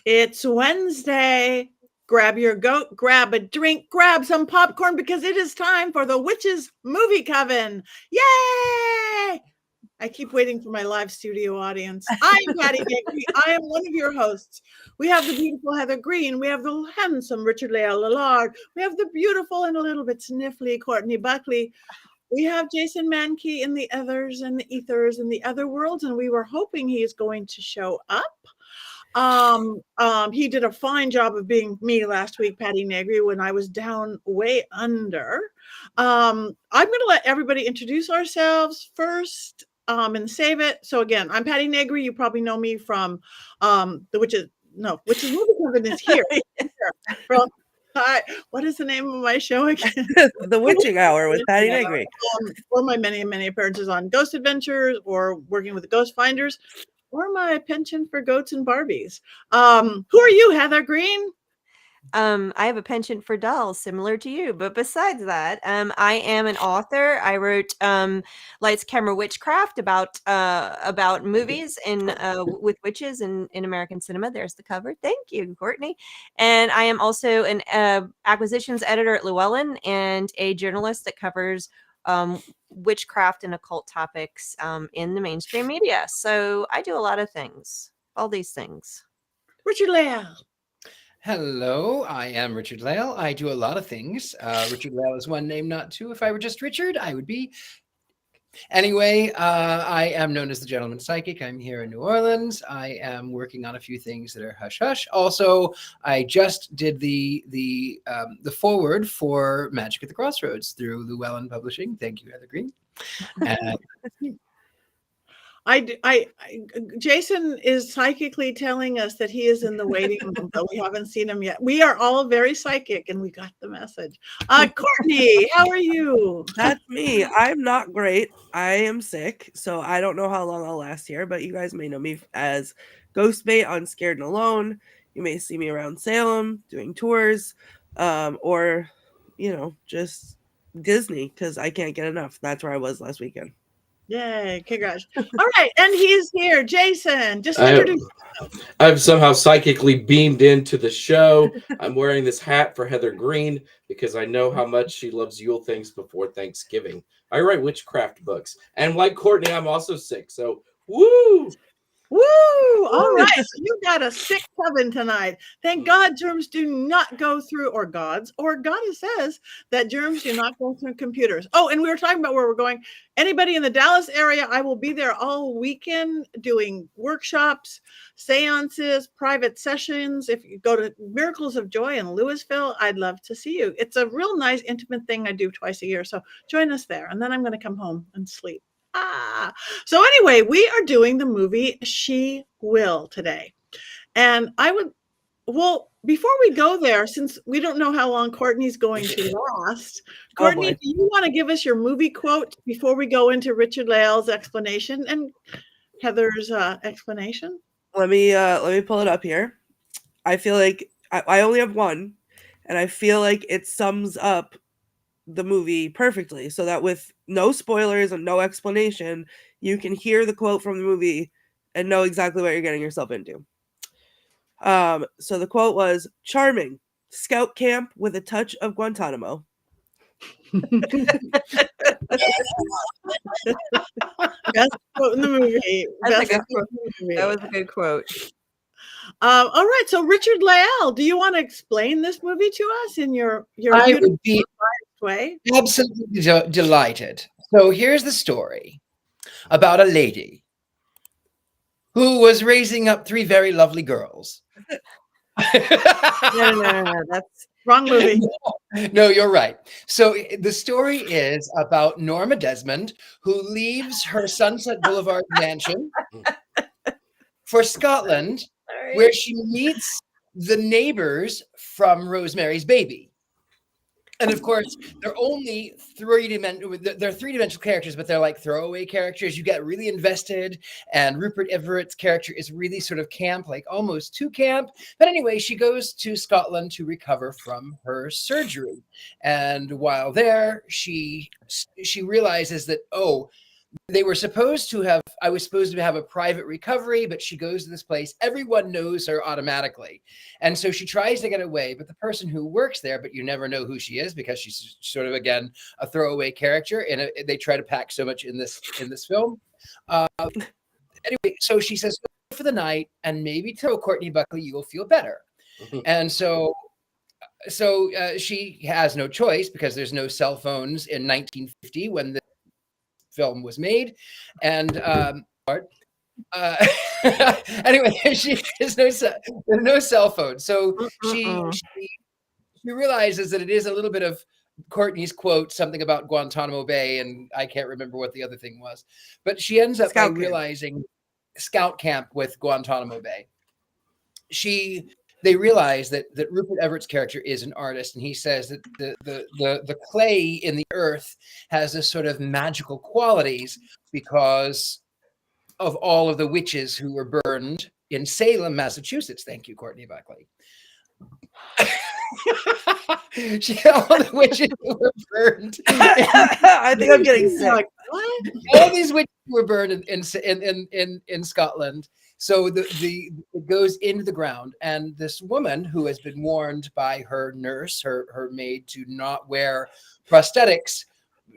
It's Wednesday. Grab your goat, grab a drink, grab some popcorn because it is time for the Witches Movie Coven. Yay! I keep waiting for my live studio audience. I am Patti Negri. I am one of your hosts. We have the beautiful Heather Greene. We have the handsome Richard-Lael Lillard. We have the beautiful and a little bit sniffly Courtney Buckley. We have Jason Mankey in the others and the ethers and the other worlds, and we were hoping he is going to show up. He did a fine job of being me last week, Patti Negri, when I was down way under. I'm going to let everybody introduce ourselves first and save it. So again, I'm Patti Negri. You probably know me from the Witches Movie Coven is here. From, hi, what is the name of my show again? The Witching Hour with Patti Negri. Or my many, many appearances on Ghost Adventures or working with the Ghost Finders. Or my penchant for goats and Barbies. Who are you, Heather Greene? I have a penchant for dolls, similar to you. But besides that, I am an author. I wrote Lights, Camera, Witchcraft about movies and with witches in American cinema. There's the cover. Thank you, Courtney. And I am also an acquisitions editor at Llewellyn and a journalist that covers witchcraft and occult topics in the mainstream media. So I do a lot of things, all these things. Richard-Lael. Hello, I am Richard-Lael. I do a lot of things. Richard-Lael is one name, not two. If I were just Richard, I would be. Anyway, I am known as the Gentleman Psychic. I'm here in New Orleans. I am working on a few things that are hush-hush. Also, I just did the foreword for Magic at the Crossroads through Llewellyn Publishing. Thank you, Heather Greene. Jason is psychically telling us that he is in the waiting room, but we haven't seen him yet. We are all very psychic, and we got the message. Courtney, how are you? That's me. I'm not great. I am sick, so I don't know how long I'll last here, but you guys may know me as Ghostbait on Scared and Alone. You may see me around Salem doing tours, or, just Disney, because I can't get enough. That's where I was last weekend. Yay, congrats. All right, and he's here. Jason, just introduce yourself. I've somehow psychically beamed into the show. I'm wearing this hat for Heather Greene because I know how much she loves Yule things before Thanksgiving. I write witchcraft books. And like Courtney, I'm also sick. So, woo! Woo! All right, so you got a sick coven tonight. Thank God germs do not go through, or gods, or goddess says that germs do not go through computers. Oh, and we were talking about where we're going. Anybody in the Dallas area, I will be there all weekend doing workshops, seances, private sessions. If you go to Miracles of Joy in Louisville, I'd love to see you. It's a real nice, intimate thing I do twice a year. So join us there. And then I'm going to come home and sleep. So anyway, we are doing the movie She Will today. And before we go there, since we don't know how long Courtney's going to last, Courtney, do you want to give us your movie quote before we go into Richard-Lael's explanation and Heather's explanation? Let me pull it up here. I feel like I only have one, and I feel like it sums up the movie perfectly, so that with no spoilers and no explanation, you can hear the quote from the movie and know exactly what you're getting yourself into. So the quote was, "Charming, scout camp with a touch of Guantanamo." Best quote in the movie. That was a good quote. All right, so Richard-Lael, do you want to explain this movie to us in your I would be way? absolutely delighted. So here's the story about a lady who was raising up three very lovely girls. No, that's wrong movie. No, you're right. So the story is about Norma Desmond, who leaves her Sunset Boulevard mansion for Scotland, where she meets the neighbors from Rosemary's Baby. And of course, they're only three-dimensional characters, but they're like throwaway characters. You get really invested, and Rupert Everett's character is really sort of camp, like almost too camp. But anyway, she goes to Scotland to recover from her surgery. And while there, she realizes that, they were supposed to have, I was supposed to have a private recovery, but she goes to this place. Everyone knows her automatically. And so she tries to get away, but the person who works there, but you never know who she is because she's sort of, again, a throwaway character. And they try to pack so much in this film. Anyway, so she says, go for the night and maybe tell Courtney Buckley you will feel better. And so she has no choice because there's no cell phones in 1950 when the film was made. And anyway, there's no cell phone. So she realizes that it is a little bit of Courtney's quote, something about Guantanamo Bay, and I can't remember what the other thing was. But she ends up by realizing scout camp with Guantanamo Bay. They realize that Rupert Everett's character is an artist, and he says that the clay in the earth has this sort of magical qualities because of all of the witches who were burned in Salem, Massachusetts. Thank you, Courtney Buckley. All the witches who were burned. I think I'm getting sick. Like, what? All these witches were burned in Scotland. So it goes into the ground, and this woman who has been warned by her nurse, her maid, to not wear prosthetics,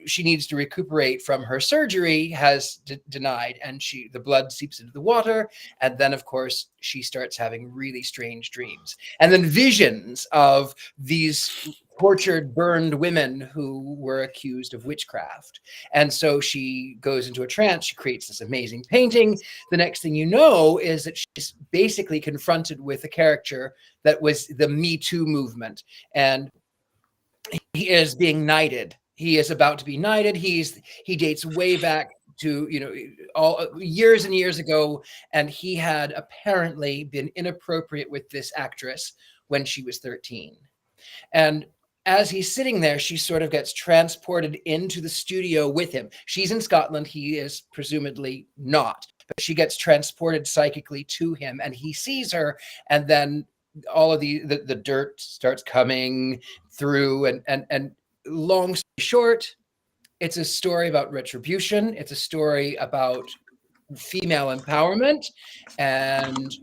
she needs to recuperate from her surgery, has denied, and the blood seeps into the water, and then of course she starts having really strange dreams, and then visions of these tortured, burned women who were accused of witchcraft. And so she goes into a trance. She creates this amazing painting. The next thing you know is that she's basically confronted with a character that was the Me Too movement. And he is being knighted. He is about to be knighted. He dates way back to, all years and years ago. And he had apparently been inappropriate with this actress when she was 13. And as he's sitting there, she sort of gets transported into the studio with him. She's in Scotland. He is presumably not, but she gets transported psychically to him, and he sees her. And then all of the dirt starts coming through. And long story short, it's a story about retribution. It's a story about female empowerment, and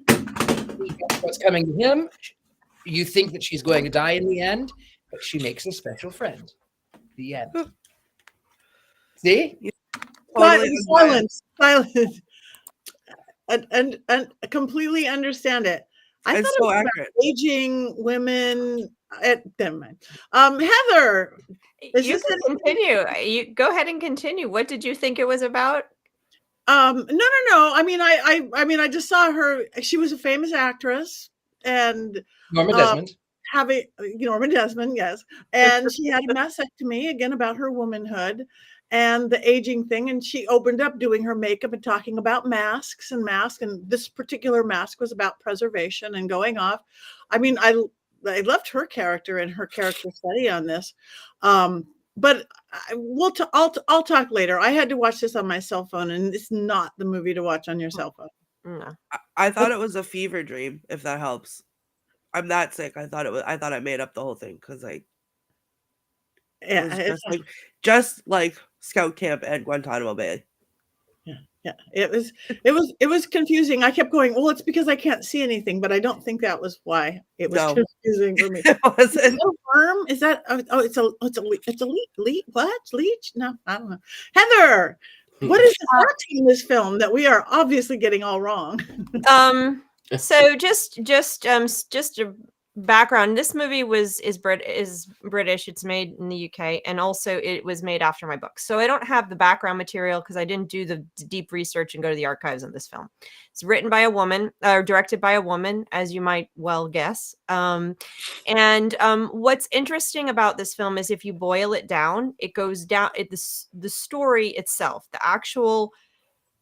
what's coming to him. You think that she's going to die in the end, but she makes a special friend. The end. See? Silence. And completely understand it. I It's thought so it was accurate. about aging women. Never mind. Heather, You can continue. You go ahead and continue. What did you think it was about? No. I mean, I just saw her. She was a famous actress, and Norma Desmond. Norma Desmond, yes. And she had a mastectomy, again, about her womanhood and the aging thing. And she opened up doing her makeup and talking about masks. And this particular mask was about preservation and going off. I mean, I loved her character and her character study on this. But I'll talk later. I had to watch this on my cell phone, and it's not the movie to watch on your cell phone. No. I thought it was a fever dream, if that helps. I'm that sick. I thought I made up the whole thing because just like Scout Camp and Guantanamo Bay. Yeah. It was confusing. I kept going, well, it's because I can't see anything, but I don't think that was why it was confusing for me. It wasn't. No worm? Is that? It's a leech. What leech? No, I don't know. Heather, what is the plot in this film that we are obviously getting all wrong? So just a background. This movie is British. It's made in the UK, and also it was made after my book. So I don't have the background material because I didn't do the deep research and go to the archives of this film. It's written by a woman, or directed by a woman, as you might well guess. What's interesting about this film is if you boil it down, it goes down. The story itself, the actual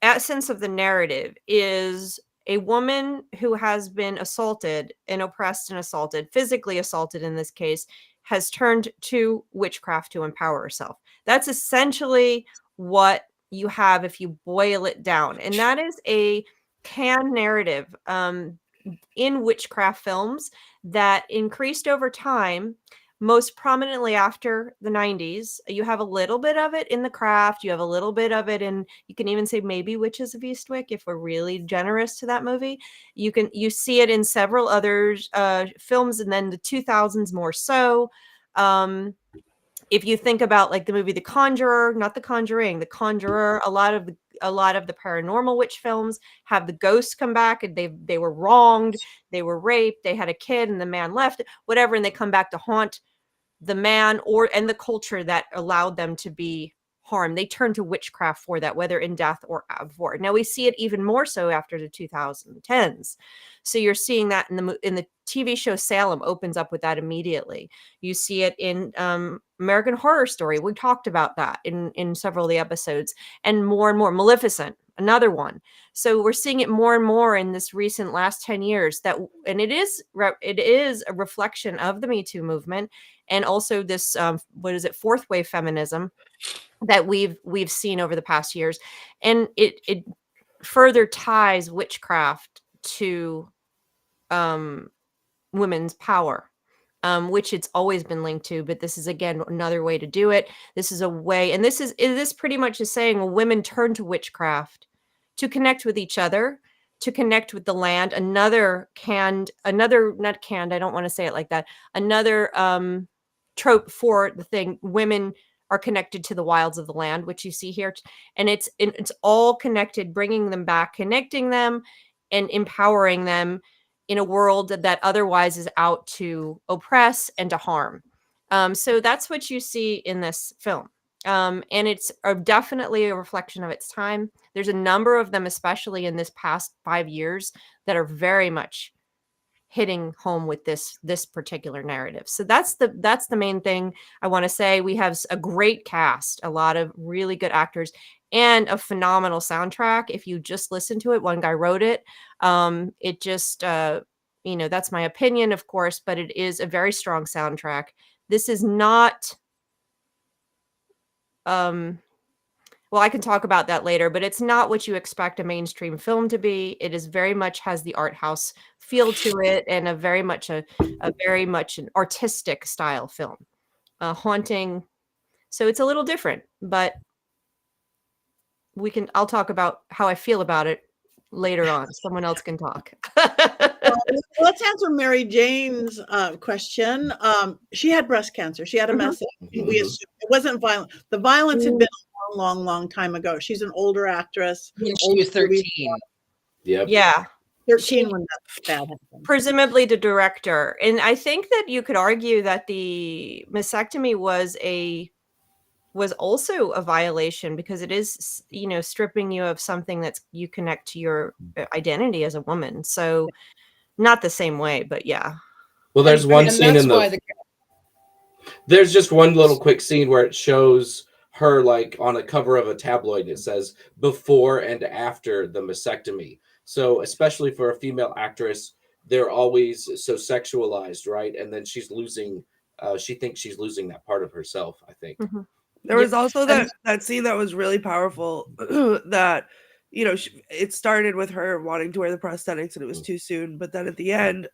essence of the narrative is a woman who has been assaulted and oppressed and assaulted, physically assaulted in this case, has turned to witchcraft to empower herself. That's essentially what you have if you boil it down. And that is a canned narrative in witchcraft films that increased over time most prominently after the 90s. You have a little bit of it in The Craft. You have a little bit of it in, you can even say maybe Witches of Eastwick if we're really generous to that movie. You see it in several other films, and then the 2000s more so. If you think about like the movie The Conjurer, not The Conjuring, The Conjurer, a lot of the paranormal witch films have the ghosts come back, and they were wronged, they were raped, they had a kid and the man left, whatever, and they come back to haunt the man and the culture that allowed them to be harmed. They turn to witchcraft for that, whether in death or before. Now we see it even more so after the 2010s. So you're seeing that in the TV show Salem opens up with that immediately. You see it in American Horror Story. We talked about that in several of the episodes, and more. Maleficent, another one. So we're seeing it more and more in this recent last 10 years and it is a reflection of the Me Too movement, and also this fourth wave feminism that we've seen over the past years. And it further ties witchcraft to women's power, which it's always been linked to, but this is again another way to do it. This is a way, and this pretty much is saying, well, women turn to witchcraft to connect with each other, to connect with the land. Another I don't want to say it like that. Another trope for the thing, women are connected to the wilds of the land, which you see here, and it's all connected, bringing them back, connecting them, and empowering them in a world that otherwise is out to oppress and to harm. So that's what you see in this film. And it's definitely a reflection of its time. There's a number of them, especially in this past 5 years, that are very much hitting home with this particular narrative. So that's the main thing I want to say. We have a great cast, a lot of really good actors, and a phenomenal soundtrack. If you just listen to it, one guy wrote it. It just, that's my opinion, of course, but it is a very strong soundtrack. This is not, well, I can talk about that later, but it's not what you expect a mainstream film to be. It is very much has the art house feel to it, and a very much an artistic style film, haunting. So it's a little different, but I'll talk about how I feel about it later on. Someone else can talk. Let's answer Mary Jane's question. She had breast cancer. She had a message. We assumed it wasn't violent. The violence had been a long time ago. She's an older actress. When she was 13. Yep. Yeah. 13 when that bad happened. Presumably the director. And I think that you could argue that the mastectomy was also a violation, because it is, stripping you of something that's you connect to your identity as a woman. So not the same way, but yeah. Well, there's one scene there's just one little quick scene where it shows her like on a cover of a tabloid, and it says before and after the mastectomy. So especially for a female actress, they're always so sexualized, right? And then she's losing, she thinks she's losing that part of herself, I think. Mm-hmm. There was also that scene that was really powerful that, it started with her wanting to wear the prosthetics and it was too soon. But then at the end,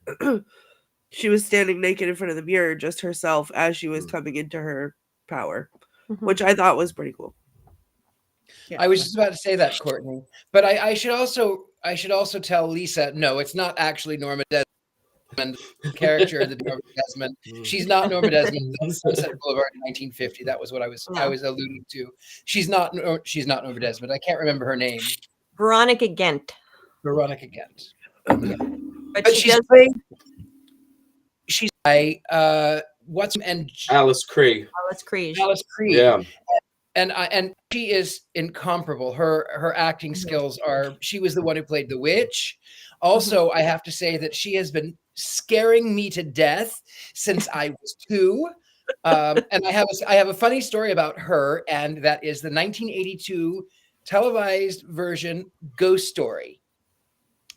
she was standing naked in front of the mirror, just herself, as she was coming into her power, which I thought was pretty cool. Yeah. I was just about to say that, Courtney, but I should also tell Lisa, no, it's not actually Norma Desmond, character of the Norma Desmond. She's not Norma Desmond on Sunset Boulevard in 1950. That was what I was alluding to. She's not Norma Desmond. I can't remember her name. Veronica Gent. Veronica Gent. But she's playing. She's Alice Krige. Alice Krige. Yeah. And she is incomparable. Her acting skills are. She was the one who played the witch. Also, I have to say that she has been scaring me to death since I was 2. And I have a funny story about her, and that is the 1982 televised version Ghost Story.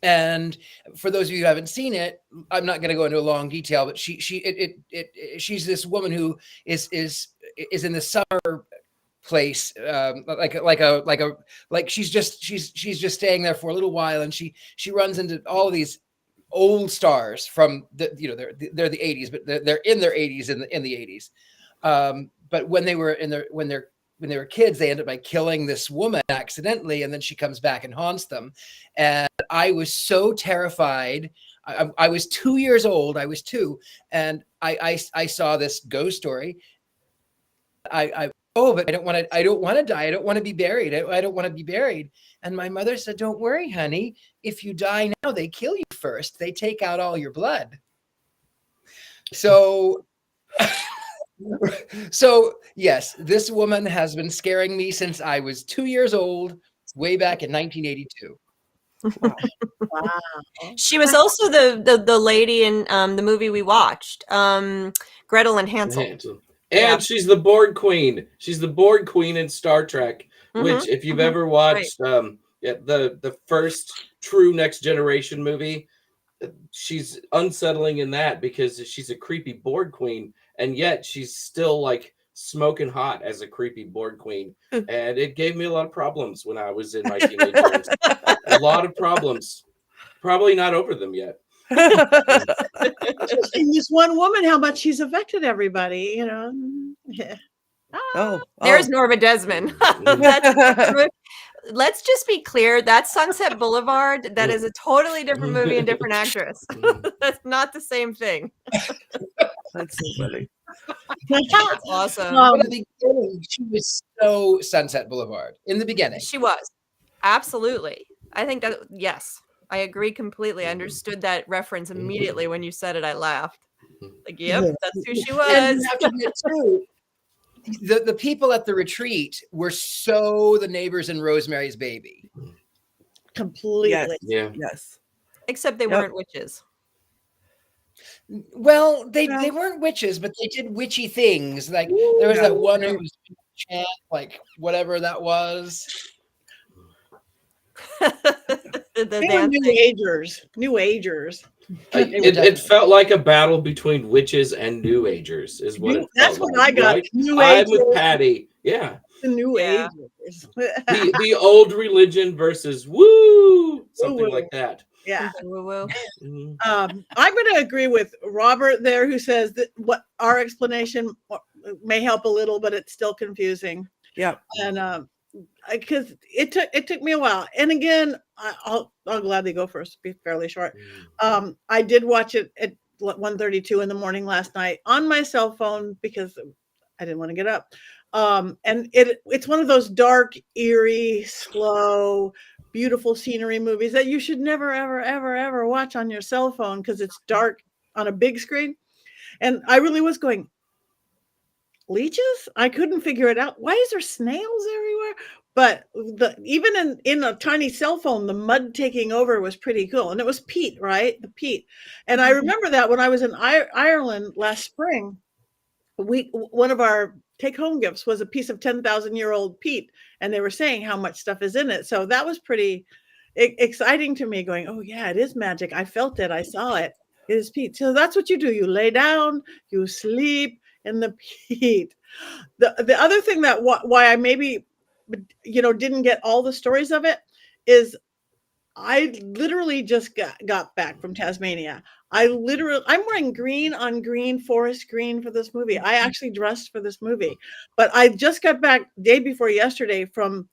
And for those of you who haven't seen it, I'm not going to go into a long detail, but she's this woman who is in the summer place, like she's just staying there for a little while, and she runs into all of these old stars from the, you know, they're the 80s, but they're in their 80s in the 80s. But when they were when they were kids, they ended up by killing this woman accidentally, and then she comes back and haunts them. And I was so terrified. I was 2 years old. I was 2, and I saw this ghost story. But I don't want to. I don't want to die. I don't want to be buried. I don't want to be buried. And my mother said, "Don't worry, honey. If you die now, they kill you first. They take out all your blood." So. So yes, this woman has been scaring me since I was 2 years old, way back in 1982. Wow. She was also the lady in the movie we watched, Gretel and Hansel. And Yeah. she's the Borg Queen. She's the Borg Queen in Star Trek, which if you've ever watched the first true Next Generation movie, she's unsettling in that because she's a creepy Borg Queen, and yet she's still like smoking hot as a creepy Borg Queen. And it gave me a lot of problems when I was in my teenage years. A lot of problems. Probably not over them yet. And this one woman, how much she's affected everybody, you know. Yeah. There's Norma Desmond. Let's just be clear. That's Sunset Boulevard. That is a totally different movie and different actress. That's not the same thing. That's so funny. That's awesome. In the beginning, she was so Sunset Boulevard. In the beginning, She was. Absolutely. I think that, yes, I agree completely. I understood that reference immediately when you said it. I laughed. Like, yep, that's who she and was. you have to admit too, the people at the retreat were so the neighbors in Rosemary's Baby. Completely. Yes. Yeah. Yes. Except they weren't witches. Well, they weren't witches, but they did witchy things. Like there was that one who was chant, like whatever that was. The They were dancing. New agers. It felt like a battle between witches and New Agers, is what it That's felt what like, I got. right? New I'm with agers. Patty. Yeah. The new Yeah. agers. The old religion versus woo, something like that. Yeah. Woo-woo. Mhm. I'm going to agree with Robert there, who says that what our explanation may help a little, but it's still confusing. Yeah. And because it took me a while. And again, I'll gladly go first. Be fairly short. I did watch it at 1:32 in the morning last night on my cell phone because I didn't want to get up. And it's one of those dark, eerie, slow, beautiful scenery movies that you should never, ever, ever, ever watch on your cell phone because it's dark on a big screen. And I really was going, leeches? I couldn't figure it out. Why is there snails everywhere? But even in a tiny cell phone, the mud taking over was pretty cool. And it was peat, right? The peat. And I remember that when I was in Ireland last spring, one of our take-home gifts was a piece of 10,000-year-old peat, and they were saying how much stuff is in it. So that was pretty exciting to me, going, oh yeah, it is magic. I felt it. I saw it. It is peat. So that's what you do. You lay down, you sleep in the peat. The other thing that why I maybe didn't get all the stories of it is I literally just got back from Tasmania. I'm wearing green on green, forest green for this movie. I actually dressed for this movie, but I just got back day before yesterday from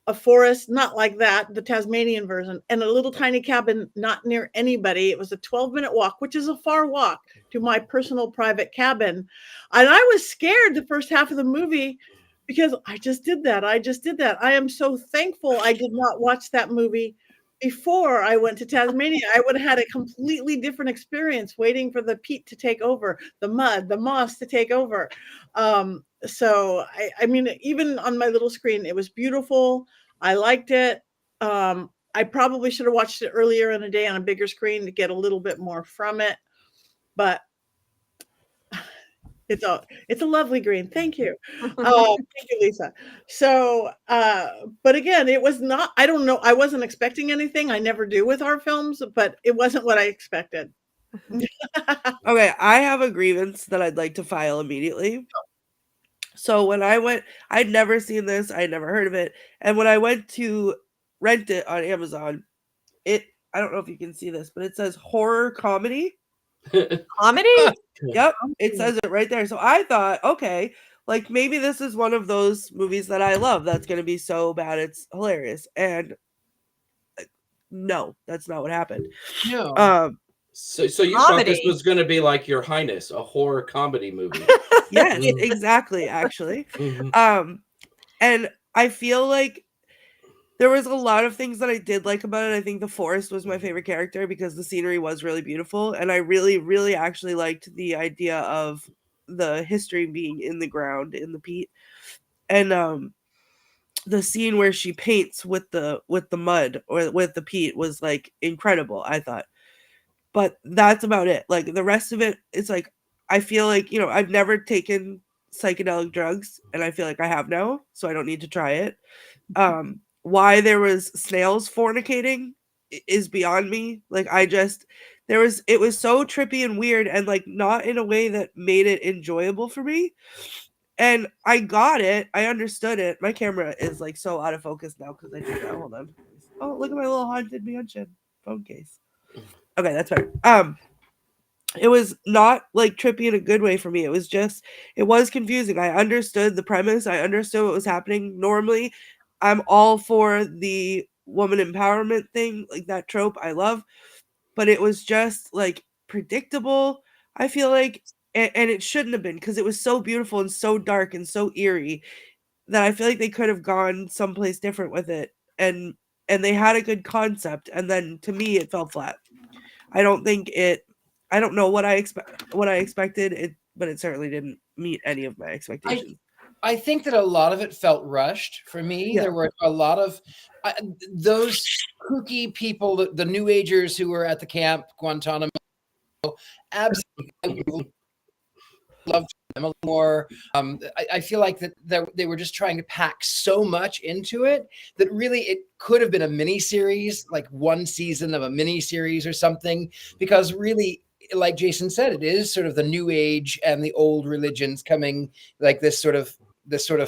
a forest, not like that, the Tasmanian version, and a little tiny cabin not near anybody. It was a 12-minute walk, which is a far walk to my personal private cabin. And I was scared the first half of the movie because I just did that. I am so thankful I did not watch that movie before I went to Tasmania. I would have had a completely different experience waiting for the peat to take over, the mud, the moss to take over. So I mean, even on my little screen, it was beautiful. I liked it. I probably should have watched it earlier in the day on a bigger screen to get a little bit more from it, but it's a lovely green. Thank you. Thank you, Lisa. So, but again, it was not, I don't know. I wasn't expecting anything. I never do with our films, but it wasn't what I expected. Okay, I have a grievance that I'd like to file immediately. So when I went, I'd never seen this. I'd never heard of it. And when I went to rent it on Amazon, it I don't know if you can see this, but it says horror comedy. Comedy? Yep, it says it right there. So I thought, okay, like maybe this is one of those movies that I love that's going to be so bad it's hilarious. And no, that's not what happened. No. So you thought this Comedy. was going to be like Your Highness, a horror comedy movie. Yes, exactly, actually. And I feel like there was a lot of things that I did like about it. I think the forest was my favorite character because the scenery was really beautiful. And I really, really actually liked the idea of the history being in the ground, in the peat. And the scene where she paints with the mud or with the peat was like incredible, I thought. But that's about it. Like the rest of it, it's like, I feel like, you know, I've never taken psychedelic drugs and I feel like I have now, so I don't need to try it. Why there was snails fornicating is beyond me. Like it was so trippy and weird and like not in a way that made it enjoyable for me. And I got it. I understood it. My camera is like so out of focus now because I did that. Hold on. Oh, look at my little haunted mansion phone case. Okay, that's better. It was not like trippy in a good way for me. It was confusing. I understood the premise. I understood what was happening. Normally, I'm all for the woman empowerment thing, like that trope I love, but it was just like predictable. I feel like, and it shouldn't have been because it was so beautiful and so dark and so eerie that I feel like they could have gone someplace different with it. And they had a good concept, and then to me it fell flat. I don't know what I expected, but it certainly didn't meet any of my expectations. I think that a lot of it felt rushed for me. Yeah. There were a lot of those kooky people, the New Agers who were at the camp Guantanamo. Absolutely loved them a little more. I feel like that they were just trying to pack so much into it that really it could have been a mini series, like one season of a mini series or something, because really, like Jason said, it is sort of the New Age and the old religions coming, like this sort of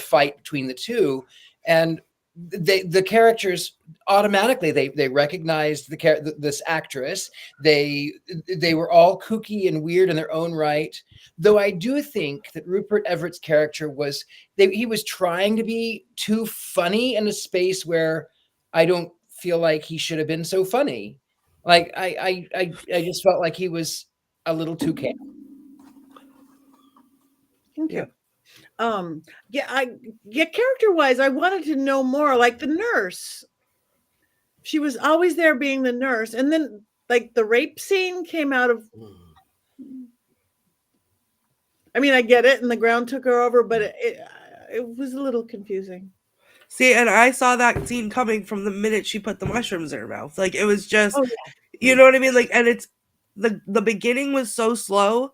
fight between the two. And the characters automatically they recognized this actress. They were all kooky and weird in their own right. Though I do think that Rupert Everett's character he was trying to be too funny in a space where I don't feel like he should have been so funny. Like I just felt like he was a little too camp. Thank you. Character wise, I wanted to know more. Like the nurse, she was always there being the nurse, and then like the rape scene came out of. I mean, I get it, and the ground took her over, but it was a little confusing. See, and I saw that scene coming from the minute she put the mushrooms in her mouth. Like it was just, you know what I mean? Like, and it's the beginning was so slow.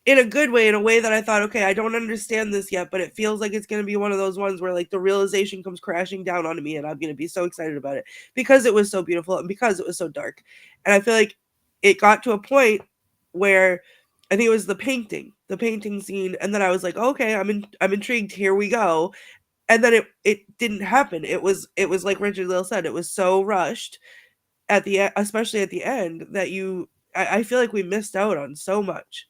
In a good way, in a way that I thought, okay, I don't understand this yet, but it feels like it's going to be one of those ones where like the realization comes crashing down onto me and I'm going to be so excited about it because it was so beautiful and because it was so dark. And I feel like it got to a point where I think it was the painting scene. And then I was like, okay, I'm intrigued. Here we go. And then it didn't happen. It was like Richard-Lael said, it was so rushed at the end, especially at the end, that I feel like we missed out on so much.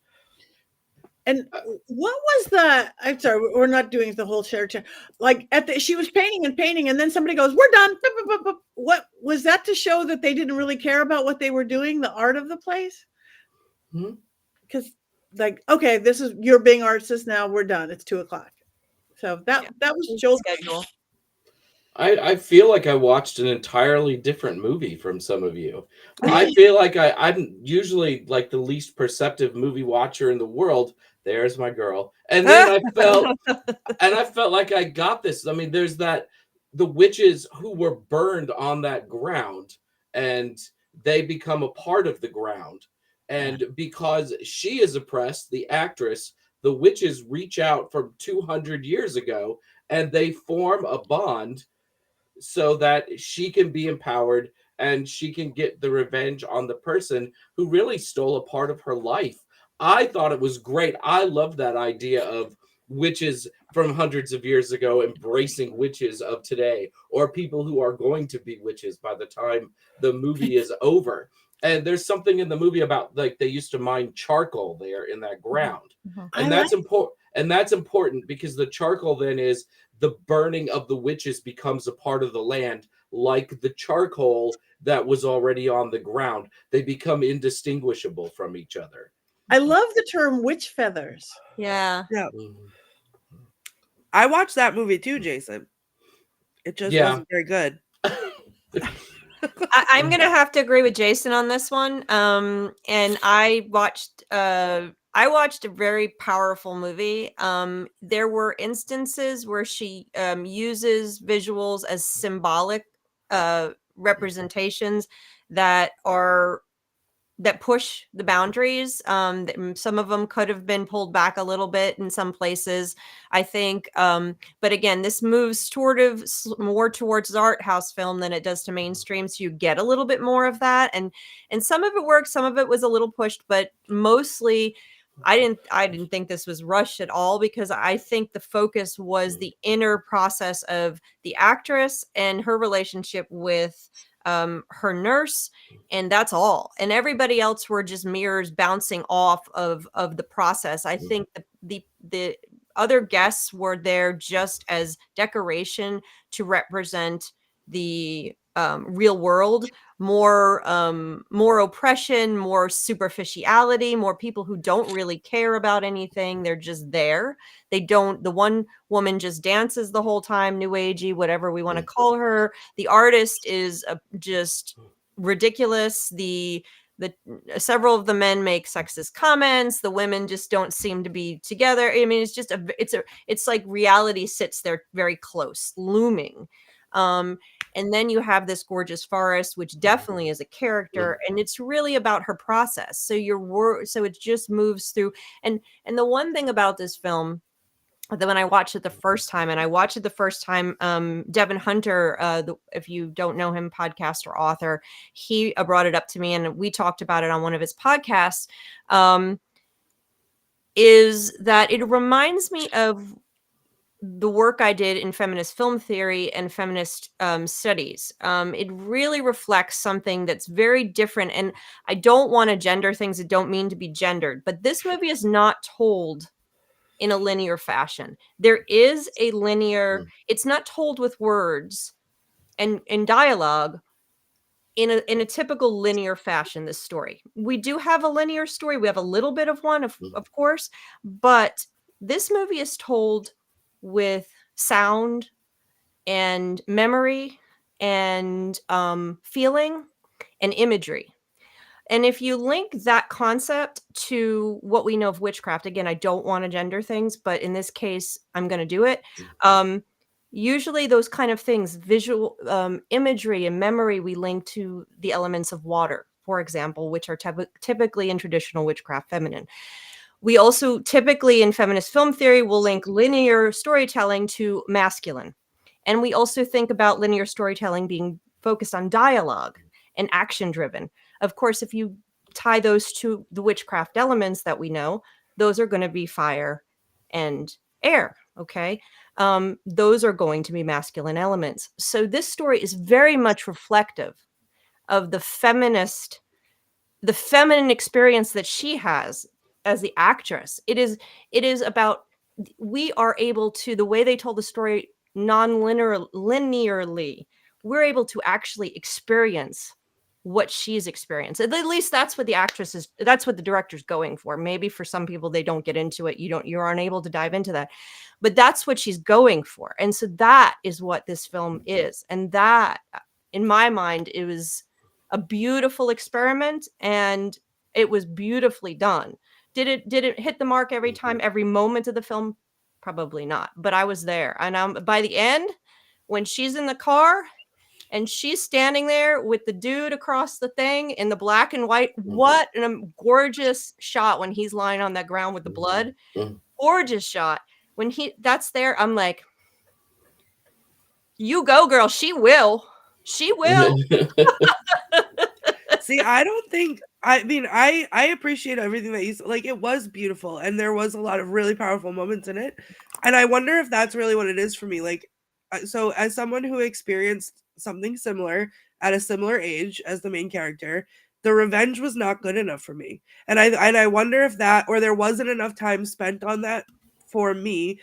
And what was that? I'm sorry, we're not doing the whole share chat. Like she was painting, and then somebody goes, "We're done." What was that to show that they didn't really care about what they were doing, the art of the place? Because, like, okay, you're being artist now. We're done. It's 2:00. So that was Joel's schedule. I feel like I watched an entirely different movie from some of you. I feel like I'm usually like the least perceptive movie watcher in the world. There's my girl. And then I felt like I got this. I mean, there's the witches who were burned on that ground and they become a part of the ground. And because she is oppressed, the actress, the witches reach out from 200 years ago and they form a bond so that she can be empowered and she can get the revenge on the person who really stole a part of her life. I thought it was great. I love that idea of witches from hundreds of years ago embracing witches of today, or people who are going to be witches by the time the movie is over. And there's something in the movie about like they used to mine charcoal there in that ground. And that's important. And that's important because the charcoal then is the burning of the witches becomes a part of the land, like the charcoal that was already on the ground. They become indistinguishable from each other. I love the term witch feathers. Yeah. I watched that movie too, Jason. It just wasn't very good. I'm gonna have to agree with Jason on this one. And I watched a very powerful movie. There were instances where she uses visuals as symbolic representations that push the boundaries. Some of them could have been pulled back a little bit in some places, I think. But again, this moves more towards art house film than it does to mainstream. So you get a little bit more of that. And some of it worked, some of it was a little pushed, but mostly I didn't think this was rushed at all, because I think the focus was the inner process of the actress and her relationship with her nurse, and that's all. And everybody else were just mirrors bouncing off of the process. I think the other guests were there just as decoration to represent the real world, more oppression, more superficiality, more people who don't really care about anything. They're just there. The one woman just dances the whole time, new agey, whatever we want to call her. The artist is just ridiculous. The several of the men make sexist comments. The women just don't seem to be together. I mean, it's like reality sits there very close, looming. And then you have this gorgeous forest, which definitely is a character, and it's really about her process. So so it just moves through. And the one thing about this film that when I watched it the first time, Devin Hunter, if you don't know him, podcaster, author, he brought it up to me, and we talked about it on one of his podcasts, is that it reminds me of the work I did in feminist film theory and feminist studies. It really reflects something that's very different. And I don't want to gender things that don't mean to be gendered, but this movie is not told in a linear fashion. There is a linear, it's not told with words and dialogue in a typical linear fashion, this story. We do have a linear story. We have a little bit of one, of course, but this movie is told with sound and memory and feeling and imagery. And if you link that concept to what we know of witchcraft, again, I don't want to gender things, but in this case, I'm going to do it. Usually those kind of things, visual imagery and memory, we link to the elements of water, for example, which are typically in traditional witchcraft feminine. We also typically in feminist film theory will link linear storytelling to masculine. And we also think about linear storytelling being focused on dialogue and action driven. Of course, if you tie those to the witchcraft elements that we know, those are going to be fire and air. Okay. Those are going to be masculine elements. So this story is very much reflective of the feminine experience that she has as the actress. It is about, we are able to, the way they told the story linearly, we're able to actually experience what she's experienced. At least that's what that's what the director's going for. Maybe for some people, they don't get into it. You aren't able to dive into that, but that's what she's going for. And so that is what this film is. And that, in my mind, it was a beautiful experiment, and it was beautifully done. Did it hit the mark every time, every moment of the film? Probably not, but I was there. And by the end, when she's in the car and she's standing there with the dude across the thing in the black and white, what a gorgeous shot when he's lying on that ground with the blood. Gorgeous shot. When that's there, I'm like, you go, girl. She will. She will. See, I don't think I mean, I appreciate everything that you like. It was beautiful, and there was a lot of really powerful moments in it. And I wonder if that's really what it is for me. Like, so as someone who experienced something similar at a similar age as the main character, the revenge was not good enough for me. And I wonder if that, or there wasn't enough time spent on that for me,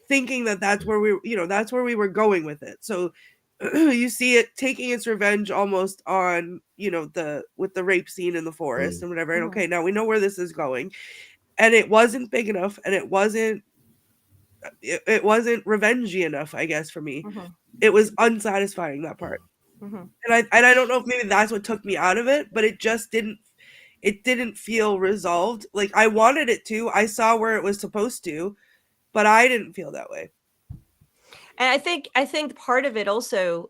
thinking that that's where that's where we were going with it. So you see it taking its revenge almost on with the rape scene in the forest and whatever. And okay, now we know where this is going, and it wasn't big enough, and it wasn't revengey enough, I guess, for me. It was unsatisfying, that part. And I don't know if maybe that's what took me out of it, but it just didn't feel resolved. Like I wanted it to. I saw where it was supposed to, but I didn't feel that way. And I think part of it also,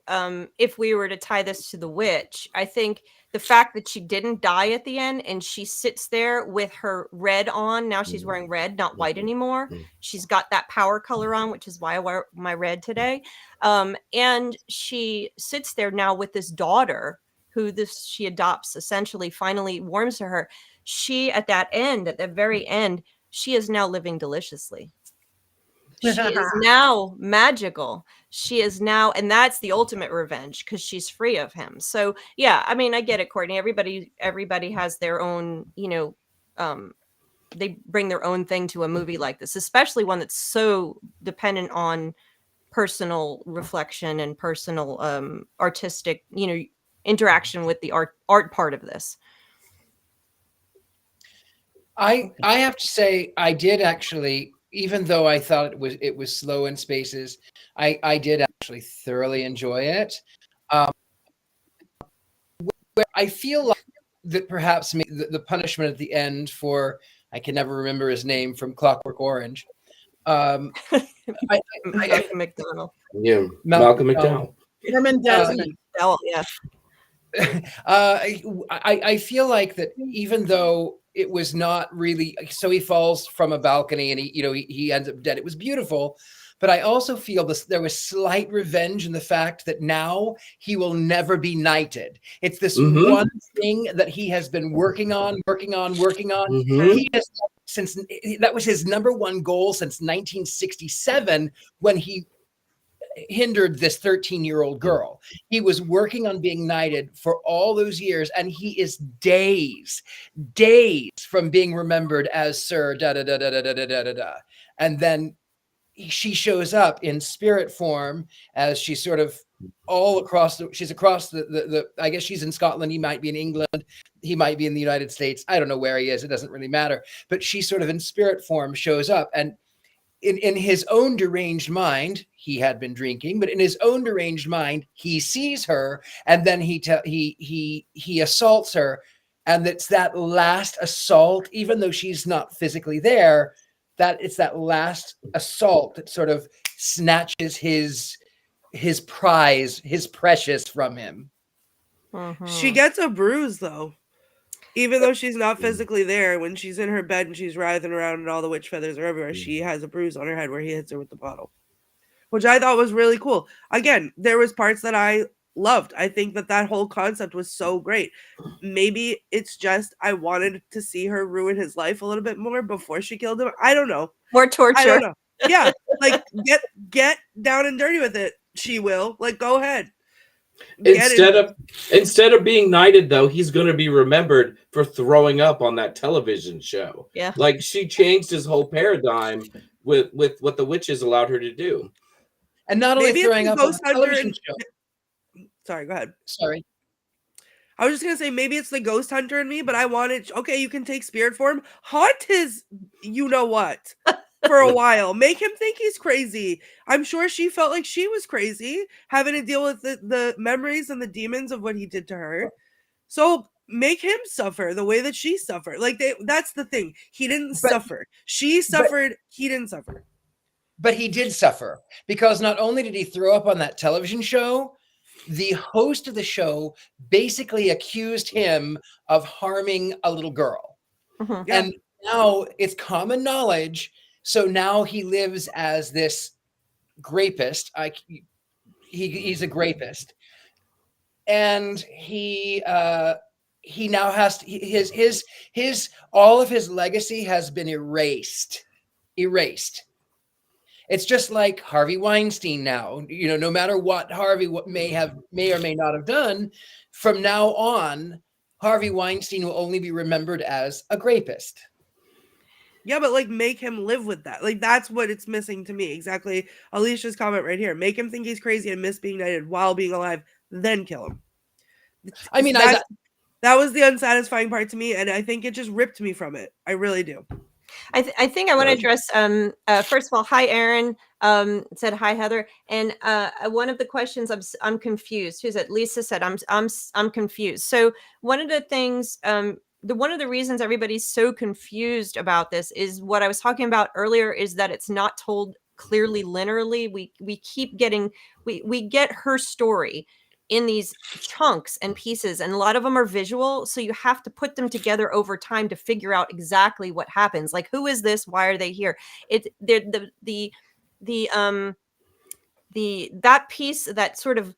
if we were to tie this to the witch, I think the fact that she didn't die at the end and she sits there with her red on. Now she's wearing red, not white anymore. She's got that power color on, which is why I wear my red today. And she sits there now with this daughter who she adopts, essentially finally warms to her. She, at the very end, she is now living deliciously. She is now magical. She is now, and that's the ultimate revenge because she's free of him. So yeah, I mean, I get it, Courtney. Everybody has their own, they bring their own thing to a movie like this, especially one that's so dependent on personal reflection and personal artistic, interaction with the art part of this. I have to say, I did actually, even though I thought it was slow in spaces, I did actually thoroughly enjoy it. I feel like that perhaps the punishment at the end for, I can never remember his name from Clockwork Orange. Malcolm McDowell. Yeah, Malcolm McDowell. Herman Desmond. Yeah. I feel like that even though it was not really, so he falls from a balcony and he ends up dead. It was beautiful, but I also feel there was slight revenge in the fact that now he will never be knighted. It's this one thing that he has been working on. He has, since that was his number one goal since 1967 when he hindered this 13-year-old girl. He was working on being knighted for all those years, and he is days from being remembered as Sir da da da da da da da da da. And then she shows up in spirit form as she's sort of all across she's across the I guess she's in Scotland, he might be in England, he might be in the United States, I don't know where he is, it doesn't really matter, but she sort of in spirit form shows up, and in his own deranged mind, he had been drinking, but in his own deranged mind, he sees her, and then he assaults her, and it's that last assault, even though she's not physically there, that it's that last assault that sort of snatches his prize, his precious from him. She gets a bruise though. Even though she's not physically there, when she's in her bed and she's writhing around and all the witch feathers are everywhere, she has a bruise on her head where he hits her with the bottle, which I thought was really cool. Again, there was parts that I loved. I think that whole concept was so great. Maybe it's just I wanted to see her ruin his life a little bit more before she killed him. I don't know. More torture. I don't know. Yeah, like get down and dirty with it. She will. Like, go ahead. Instead of being knighted, though, he's going to be remembered for throwing up on that television show. Yeah, like she changed his whole paradigm with what the witches allowed her to do. And not only throwing up on the television show. Sorry, go ahead. Sorry. I was just going to say, maybe it's the ghost hunter in me, but I wanted, okay, you can take spirit form, haunt his, you-know-what, for a while. Make him think he's crazy. I'm sure she felt like she was crazy, having to deal with the memories and the demons of what he did to her. So make him suffer the way that she suffered. Like, that's the thing. He didn't suffer. She suffered. He didn't suffer. But he did suffer, because not only did he throw up on that television show, the host of the show basically accused him of harming a little girl. And now it's common knowledge. So now he lives as this grapist. He's a grapist. And he he now has to, his all of his legacy has been erased. It's just like Harvey Weinstein now. No matter what Harvey may or may not have done, from now on, Harvey Weinstein will only be remembered as a rapist. Yeah, but like make him live with that. Like that's what it's missing to me. Exactly. Alicia's comment right here. Make him think he's crazy and miss being knighted while being alive, then kill him. I mean, that was the unsatisfying part to me, and I think it just ripped me from it. I really do. I think I want to address first of all, hi Aaron, said hi Heather, and one of the questions I'm confused. Who's it? Lisa said I'm confused. So one of the things one of the reasons everybody's so confused about this is what I was talking about earlier, is that it's not told clearly linearly. We keep getting we get her story in these chunks and pieces, and a lot of them are visual, so you have to put them together over time to figure out exactly what happens. Like, who is this? Why are they here? That piece, that sort of,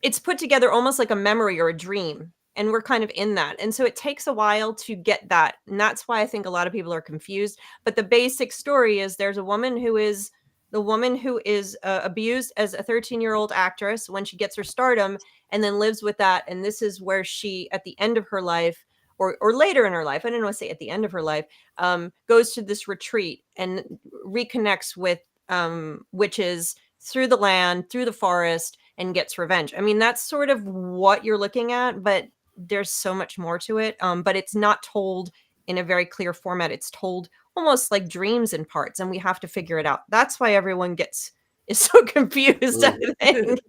it's put together almost like a memory or a dream, and we're kind of in that, and so it takes a while to get that, and that's why I think a lot of people are confused. But the basic story is there's a woman who is abused as a 13-year-old actress when she gets her stardom, and then lives with that. And this is where she, at the end of her life, or later in her life, I don't want to say at the end of her life, goes to this retreat and reconnects with witches through the land, through the forest, and gets revenge. I mean, that's sort of what you're looking at, but there's so much more to it. But it's not told in a very clear format. It's told almost like dreams in parts, and we have to figure it out. That's why everyone is so confused, I think.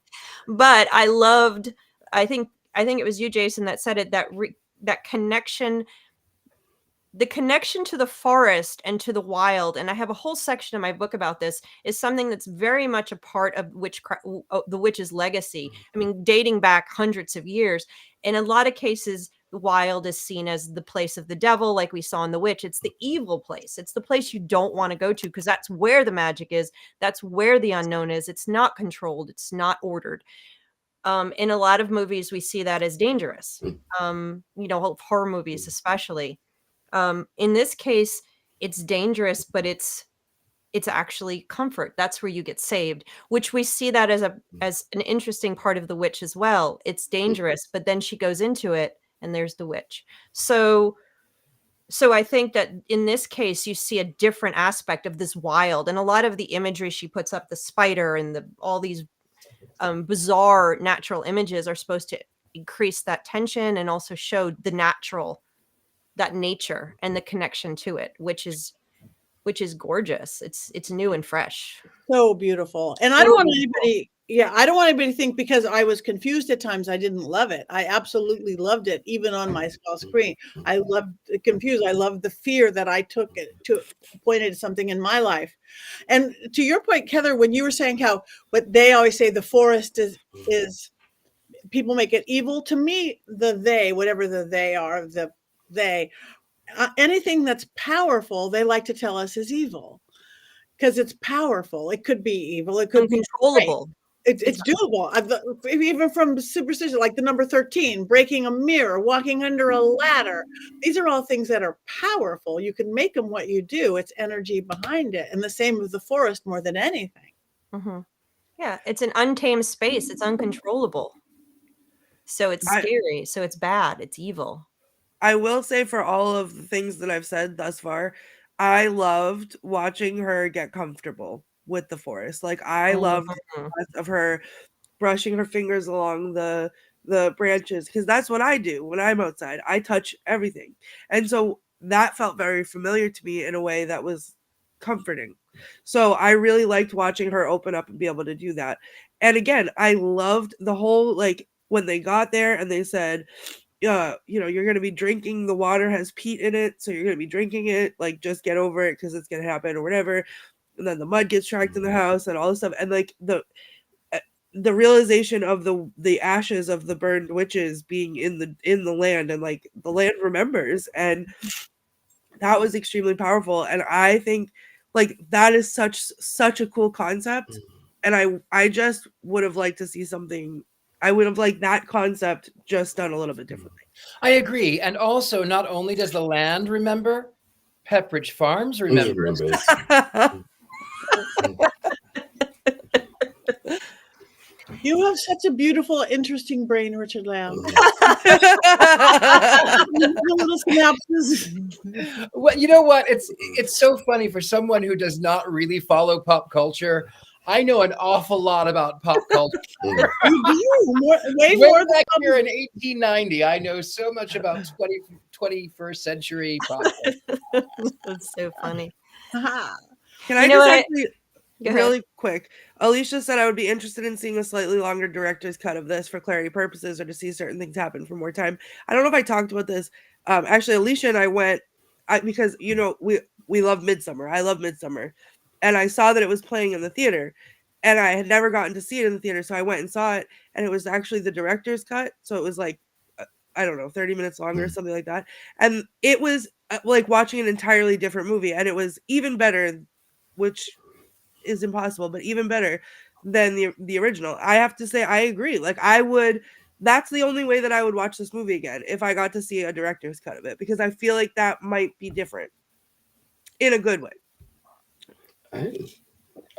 But I think it was you, Jason, that said it, that connection, the connection to the forest and to the wild, and I have a whole section in my book about this, is something that's very much a part of the witch's legacy. I mean, dating back hundreds of years. In a lot of cases, the wild is seen as the place of the devil, like we saw in The Witch. It's the evil place. It's the place you don't want to go to, because that's where the magic is. That's where the unknown is. It's not controlled. It's not ordered. In a lot of movies, we see that as dangerous. Horror movies especially. In this case, it's dangerous, but it's actually comfort. That's where you get saved, which we see that as an interesting part of The Witch as well. It's dangerous, but then she goes into it, and there's the witch. So I think that in this case, you see a different aspect of this wild, and a lot of the imagery she puts up, the spider and all these bizarre natural images, are supposed to increase that tension and also show that nature and the connection to it, which is gorgeous. It's new and fresh. So beautiful. And I don't want anybody to think because I was confused at times I didn't love it. I absolutely loved it, even on my small screen. I loved confused. I loved the fear that I took it to pointed to something in my life. And to your point, Heather, when you were saying what they always say, the forest is people make it evil. To me, whatever the they are, anything that's powerful, they like to tell us is evil. Because it's powerful. It could be evil. It could be uncontrollable. It's doable. Even from superstition, like the number 13, breaking a mirror, walking under a ladder. These are all things that are powerful. You can make them what you do. It's energy behind it. And the same with the forest more than anything. Mm-hmm. Yeah, it's an untamed space. It's uncontrollable. So it's scary. So it's bad. It's evil. I will say, for all of the things that I've said thus far, I loved watching her get comfortable with the forest. Like, I loved the process of her brushing her fingers along the branches, because that's what I do when I'm outside. I touch everything. And so that felt very familiar to me in a way that was comforting. So I really liked watching her open up and be able to do that. And again, I loved the whole, like, when they got there and they said, you're going to be drinking, the water has peat in it, so you're going to be drinking it, like, just get over it because it's going to happen or whatever. And then the mud gets tracked in the house and all this stuff. And like the realization of the ashes of the burned witches being in the land, and like the land remembers, and that was extremely powerful. And I think like that is such a cool concept. And I just would have liked to see something I would have liked that concept just done a little bit differently. I agree. And also, not only does the land remember, Pepperidge Farms remembers. You have such a beautiful, interesting brain, Richard-Lael. Little synapses. Well, you know what? It's so funny for someone who does not really follow pop culture. I know an awful lot about pop culture. You do way Way more back here in 1890, I know so much about 21st century pop culture. That's so funny. than Can I You know just what? actually, Go ahead. really quick? Alicia said I would be interested in seeing a slightly longer director's cut of this for clarity purposes, or to see certain things happen for more time. I don't know if I talked about this. Actually, Alicia and I went because we love Midsummer. I love Midsummer, and I saw that it was playing in the theater, and I had never gotten to see it in the theater, so I went and saw it, and it was actually the director's cut. So it was like, I don't know, 30 minutes longer or something like that, and it was like watching an entirely different movie, and it was even better, which is impossible, but even better than the original. I have to say, I agree. Like, that's the only way that I would watch this movie again, if I got to see a director's cut of it, because I feel like that might be different in a good way.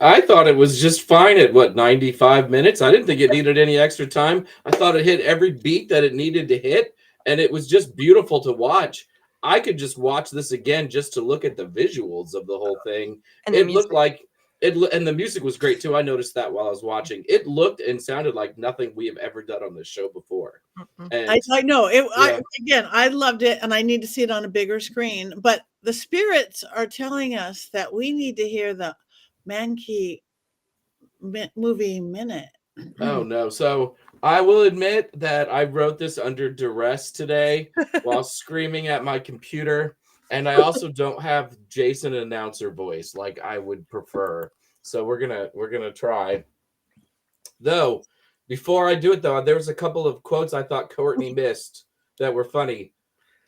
I thought it was just fine at 95 minutes. I didn't think it needed any extra time. I thought it hit every beat that it needed to hit, and it was just beautiful to watch. I could just watch this again just to look at the visuals of the whole thing. And It looked like and the music was great too. I noticed that while I was watching. It looked and sounded like nothing we have ever done on this show before. And I know it. Yeah. I loved it, and I need to see it on a bigger screen. But the spirits are telling us that we need to hear the Mankey movie minute. Oh no. So I will admit that I wrote this under duress today while screaming at my computer. And I also don't have Jason announcer voice like I would prefer. So we're gonna try. Though, before I do it though, there was a couple of quotes I thought Courtney missed that were funny.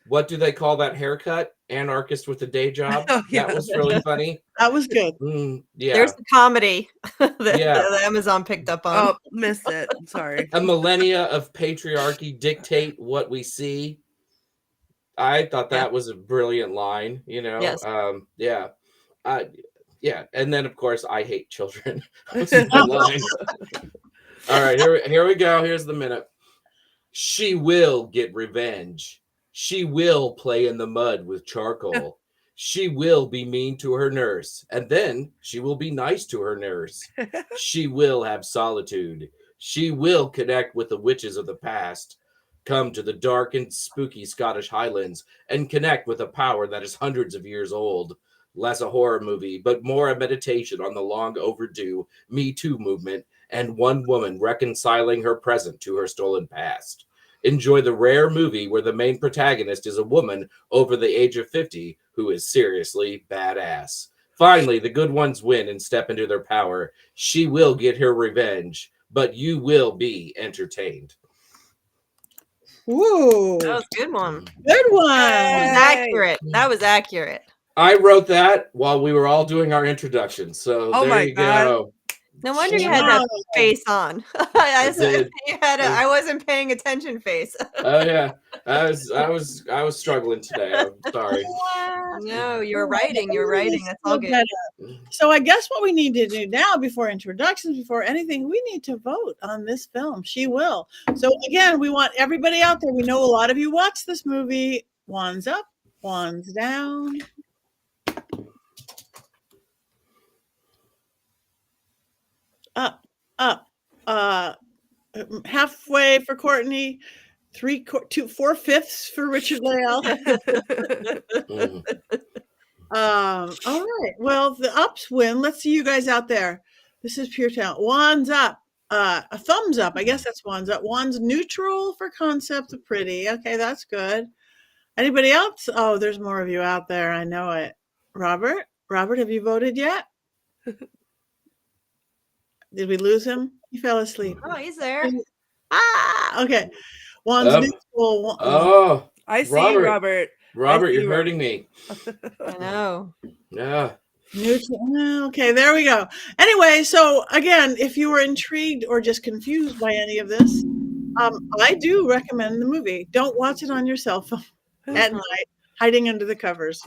What do they call that haircut? Anarchist with a day job. Oh, yeah. That was really funny. That was good. Yeah. There's the comedy that Yeah. that Amazon picked up on. Oh, missed it. Sorry. A millennia of patriarchy dictate what we see. I thought that was a brilliant line, Yes. Yeah. Yeah. And then of course I hate children. Was my line. All right, here we go. Here's the minute. She will get revenge. She will play in the mud with charcoal. She will be mean to her nurse, and then she will be nice to her nurse. She will have solitude. She will connect with the witches of the past. Come to the dark and spooky Scottish Highlands and connect with a power that is hundreds of years old. Less a horror movie, but more a meditation on the long overdue Me Too movement and one woman reconciling her present to her stolen past. Enjoy the rare movie where the main protagonist is a woman over the age of 50 who is seriously badass. Finally, the good ones win and step into their power. She will get her revenge, but you will be entertained. Ooh, That was a good one. good one. That was accurate. That was accurate. I wrote that while we were all doing our introduction. So Oh there my you God. go. No wonder you had that face on. I did. I wasn't paying attention face. Oh yeah. I was struggling today. I'm sorry. No, you're writing. You're writing. That's all good. So I guess what we need to do now, before introductions, before anything, we need to vote on this film. She will. So again, we want everybody out there. We know a lot of you watch this movie. Wands up, wands down. Up. Halfway for Courtney, 4/5 for Richard-Lael. Mhm. All right. Well, the ups win. Let's see you guys out there. This is pure talent. Wands up. A thumbs up. I guess that's wands up. Wands neutral for concept of pretty. Okay, that's good. Anybody else? Oh, there's more of you out there. I know it. Robert, have you voted yet? Did we lose him? He fell asleep. Oh, he's there. Okay. Wands Up. neutral. Oh, I see you, Robert. Robert, I see you're you. hurting me. I know. Yeah. Neutral. Okay, there we go. Anyway, so again, if you were intrigued or just confused by any of this, I do recommend the movie. Don't watch it on your cell phone at night, hiding under the covers.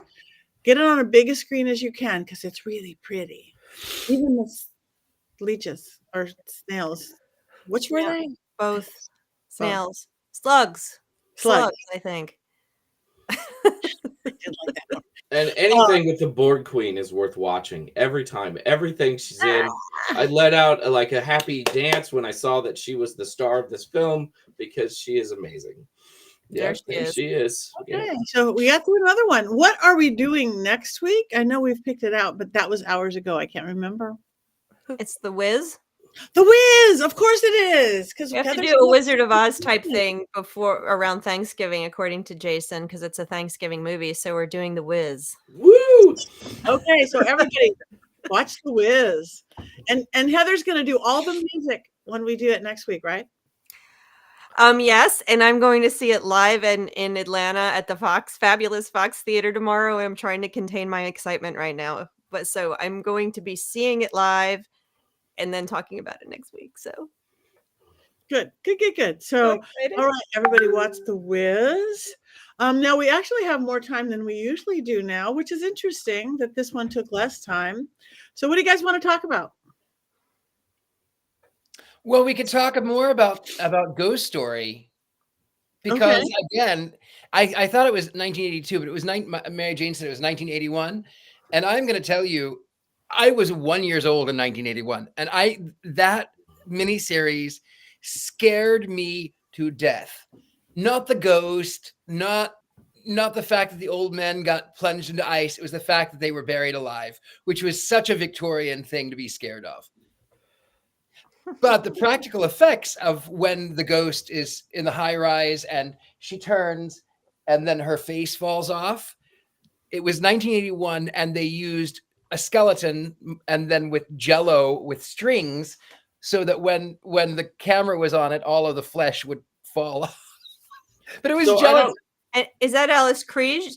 Get it on a big screen as you can because it's really pretty. Even the leeches or snails. Which were Yeah. they? Both snails, slugs, I think. I did like that one. And anything with the Borg Queen is worth watching every time. Everything she's in. I let out a happy dance when I saw that she was the star of this film because she is amazing. There she is. Okay, Yeah. so we got through another one. What are we doing next week? I know we've picked it out, but that was hours ago. I can't remember. It's The Wiz. The Wiz, of course it is. Because We have to do a Wizard of Oz type thing around Thanksgiving, according to Jason, because it's a Thanksgiving movie. So we're doing The Wiz. Woo! Okay, so everybody watch The Wiz. And Heather's going to do all the music when we do it next week, right? Yes, and I'm going to see it live in Atlanta at the Fabulous Fox Theater tomorrow. I'm trying to contain my excitement right now. But so I'm going to be seeing it live and then talking about it next week. So Good. So, all right, everybody watch The Wiz. Now we actually have more time than we usually do now, which is interesting that this one took less time. So what do you guys want to talk about? Well, we could talk more about Ghost Story because again, I thought it was 1982, but it was Mary Jane said it was 1981, and I'm going to tell you, I was 1 year old in 1981, and that miniseries scared me to death. Not the ghost, not the fact that the old men got plunged into ice. It was the fact that they were buried alive, which was such a Victorian thing to be scared of. But the practical effects of when the ghost is in the high rise and she turns and then her face falls off, it was 1981 and they used a skeleton and then with jello with strings so that when the camera was on it, all of the flesh would fall off. But it was jello. And is that Alice Kriege?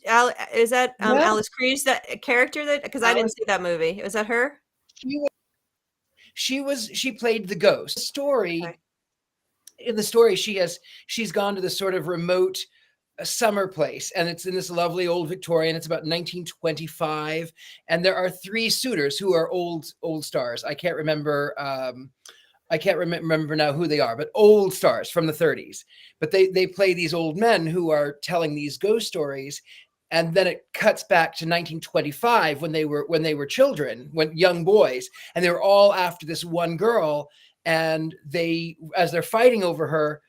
Is that Alice Kriege, that character that, because I didn't see that movie. Was that her? She played the ghost. In the story, she's gone to this sort of remote summer place, and it's in this lovely old Victorian. It's about 1925, and there are three suitors who are old stars. I can't remember. I can't remember now who they are, but old stars from the 30s. But they play these old men who are telling these ghost stories. And then it cuts back to 1925 when they were children, when young boys, and they were all after this one girl. And as they're fighting over her,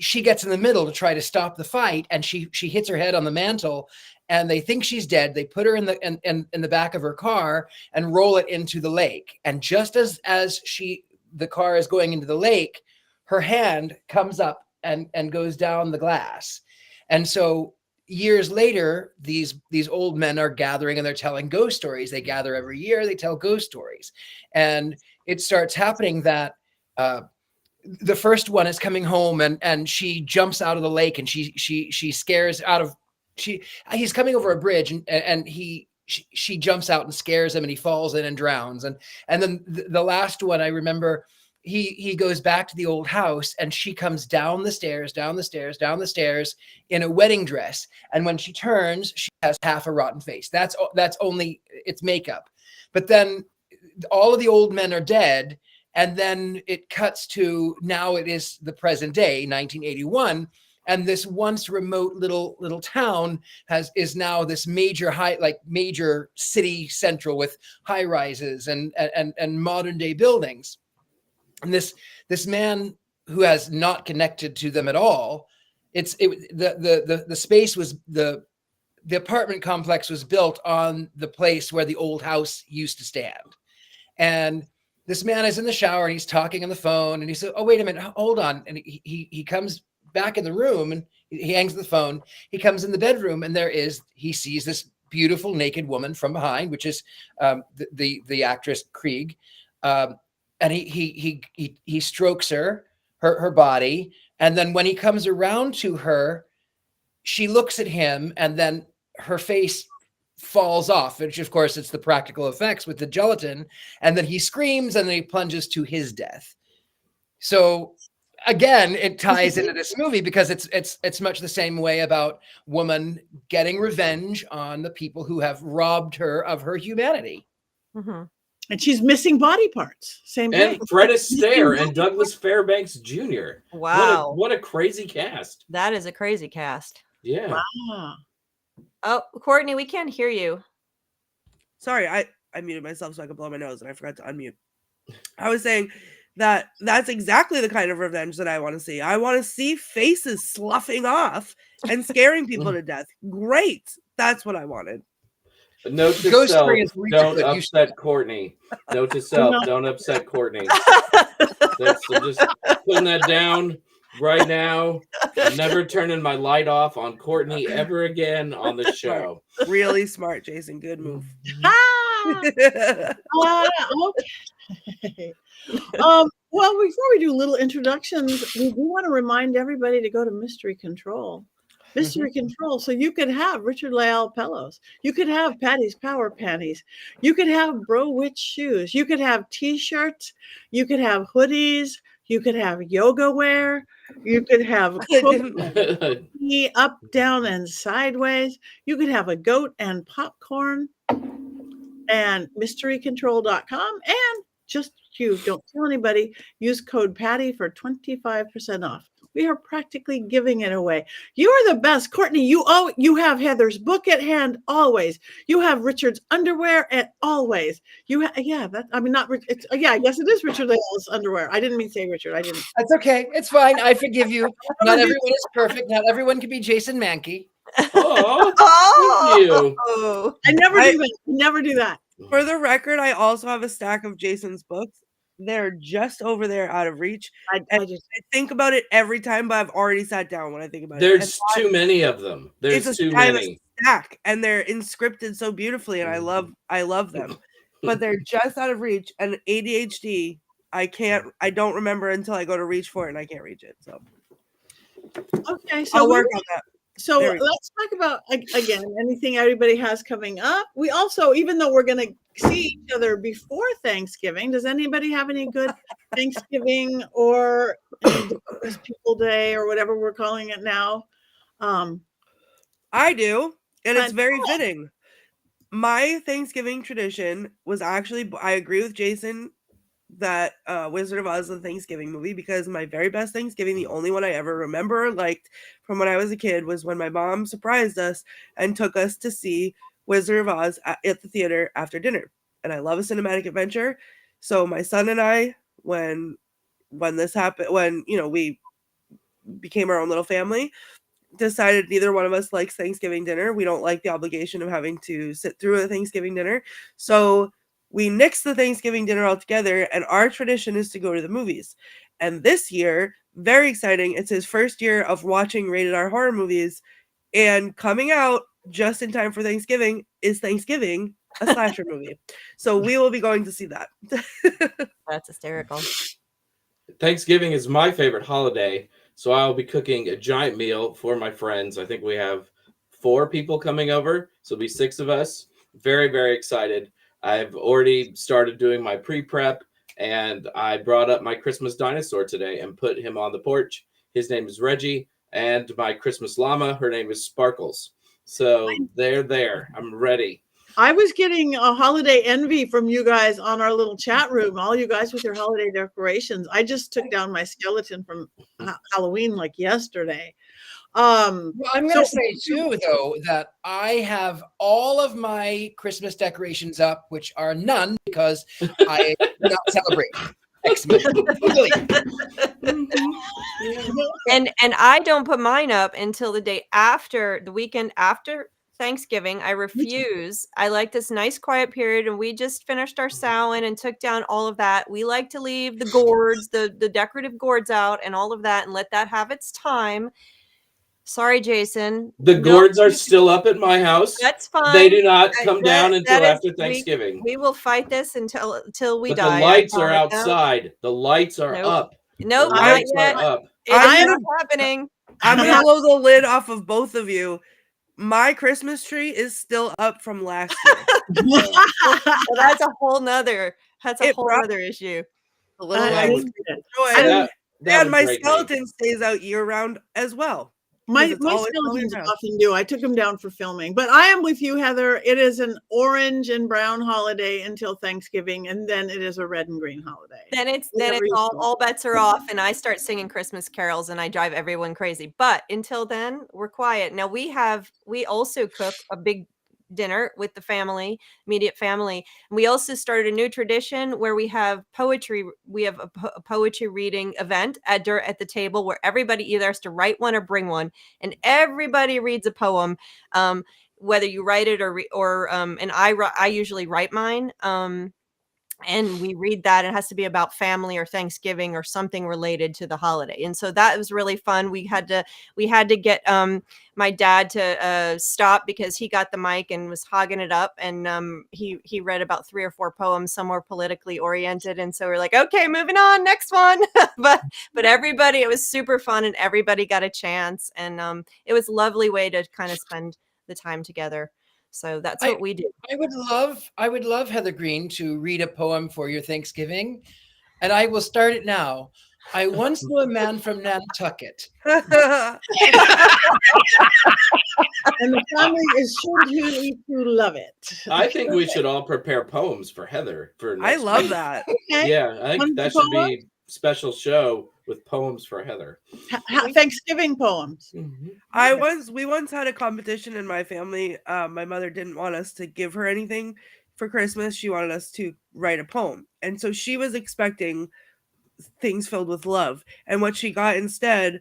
she gets in the middle to try to stop the fight, and she hits her head on the mantle, and they think she's dead. They put her in the back of her car and roll it into the lake. And just as the car is going into the lake, her hand comes up and goes down the glass, and so. Years later, these old men are gathering and they're telling ghost stories. They gather every year, they tell ghost stories. And it starts happening that the first one is coming home and she jumps out of the lake and she scares out of, he's coming over a bridge and she jumps out and scares him and he falls in and drowns. And then the last one I remember, he goes back to the old house and she comes down the stairs in a wedding dress. And when she turns, she has half a rotten face. That's only it's makeup. But then all of the old men are dead. And then it cuts to now it is the present day, 1981. And this once remote little town is now this major major city central with high rises and modern day buildings. And this man who has not connected to them at all, the space was the apartment complex was built on the place where the old house used to stand. And this man is in the shower and he's talking on the phone and he said, "Oh, wait a minute, hold on." And he comes back in the room and he hangs the phone. He comes in the bedroom and he sees this beautiful naked woman from behind, which is the actress Krieg. And he strokes her body. And then when he comes around to her, she looks at him and then her face falls off, which of course it's the practical effects with the gelatin. And then he screams and then he plunges to his death. So again, it ties into this movie because it's much the same way about woman getting revenge on the people who have robbed her of her humanity. Mhm. And she's missing body parts. Same And thing. Fred Astaire and Douglas Fairbanks Jr. Wow. What a crazy cast. That is a crazy cast. Yeah. Wow. Oh, Courtney, we can't hear you. Sorry, I muted myself so I could blow my nose and I forgot to unmute. I was saying that's exactly the kind of revenge that I want to see. I want to see faces sloughing off and scaring people to death. Great. That's what I wanted. Note to Ghost self, Story is really don't good. You upset Courtney. Note to self, don't upset Courtney. I'm just putting that down right now. I'm never turning my light off on Courtney ever again on the show. Really smart, Jason. Good move. Okay. Well, before we do little introductions, we do want to remind everybody to go to Mystery Control. Mystery Control. So you could have Richard-Lael pillows. You could have Patty's Power Panties. You could have Bro Witch shoes. You could have T-shirts. You could have hoodies. You could have yoga wear. You could have cookie up, down, and sideways. You could have a goat and popcorn. And mysterycontrol.com. And just you, don't tell anybody. Use code Patty for 25% off. We are practically giving it away. You are the best, Courtney. You have Heather's book at hand always. You have Richard's underwear at always. Yes, it is Richard-Lael's underwear. I didn't mean to say Richard. I didn't. That's okay. It's fine. I forgive you. Not everyone is perfect. Not everyone can be Jason Mankey. Oh, thank you. Oh. I never do that. For the record, I also have a stack of Jason's books. They're just over there out of reach. I think about it every time, but I've already sat down when I think about There's too many of them. There's too many. Stack, and they're inscripted so beautifully, and I love them. But they're just out of reach. And ADHD, I don't remember until I go to reach for it, and I can't reach it. So okay, so I'll work on that. So let's talk about, again, anything everybody has coming up. We also, even though we're going to see each other before Thanksgiving, does anybody have any good Thanksgiving or People Day or whatever we're calling it now? I do, and it's very fitting. My Thanksgiving tradition was actually, I agree with Jason that Wizard of Oz is a Thanksgiving movie, because my very best Thanksgiving, the only one I ever remember liked from when I was a kid, was when my mom surprised us and took us to see Wizard of Oz at the theater after dinner. And I love a cinematic adventure. So my son and I, when this happened, when we became our own little family, decided neither one of us likes Thanksgiving dinner. We don't like the obligation of having to sit through a Thanksgiving dinner. So we nixed the Thanksgiving dinner altogether, and our tradition is to go to the movies. And this year, very exciting, it's his first year of watching rated R horror movies, and coming out just in time for Thanksgiving is Thanksgiving, a slasher movie. So we will be going to see that. That's hysterical. Thanksgiving is my favorite holiday, so I'll be cooking a giant meal for my friends. I think we have 4 people coming over, so it'll be 6 of us. Very, very excited. I've already started doing my pre-prep, and I brought up my Christmas dinosaur today and put him on the porch. His name is Reggie, and my Christmas llama, her name is Sparkles. So they're there. I'm ready. I was getting a holiday envy from you guys on our little chat room, all you guys with your holiday decorations. I just took down my skeleton from Halloween like yesterday. Well, I'm going to say too, though, that I have all of my Christmas decorations up, which are none because I do not celebrate Xmas. And I don't put mine up until the weekend after Thanksgiving. I refuse. I like this nice quiet period, and we just finished our Samhain and took down all of that. We like to leave the gourds, the decorative gourds out and all of that, and let that have its time. Sorry, Jason. The gourds are still up at my house. That's fine. They do not come down until after Thanksgiving. We will fight this until we but die. The lights are outside. The lights are up. Nope, the lights not yet. Are up. It's not happening. I'm going to blow the lid off of both of you. My Christmas tree is still up from last year. Well, that's a whole nother issue. A little And my great skeleton stays out year round as well. My 'cause it's always skeletons around. often do. I took them down for filming, but I am with you, Heather. It is an orange and brown holiday until Thanksgiving, and then it is a red and green holiday. Then it's Whatever you call it. all bets are off, and I start singing Christmas carols, and I drive everyone crazy. But until then, we're quiet. Now we also cook a big dinner with the family, immediate family. And we also started a new tradition where we have poetry. We have a poetry reading event at the table where everybody either has to write one or bring one, and everybody reads a poem. Whether you write it and I usually write mine. And we read that. It has to be about family or Thanksgiving or something related to the holiday. And so that was really fun. We had to get my dad to stop because he got the mic and was hogging it up. And he read about 3 or 4 poems, some more politically oriented. And so we're like, okay, moving on, next one. but everybody, it was super fun and everybody got a chance. And it was a lovely way to kind of spend the time together. So that's what we do. I would love Heather Greene to read a poem for your Thanksgiving, and I will start it now. I once knew a man from Nantucket. And the family is sure to love it. I think we should all prepare poems for Heather for I next love week. that. Okay. Yeah, I think Wonderful that should poem. be special show with poems for Heather. Thanksgiving poems. We once had a competition in my family. My mother didn't want us to give her anything for Christmas. She wanted us to write a poem. And so she was expecting things filled with love. And what she got instead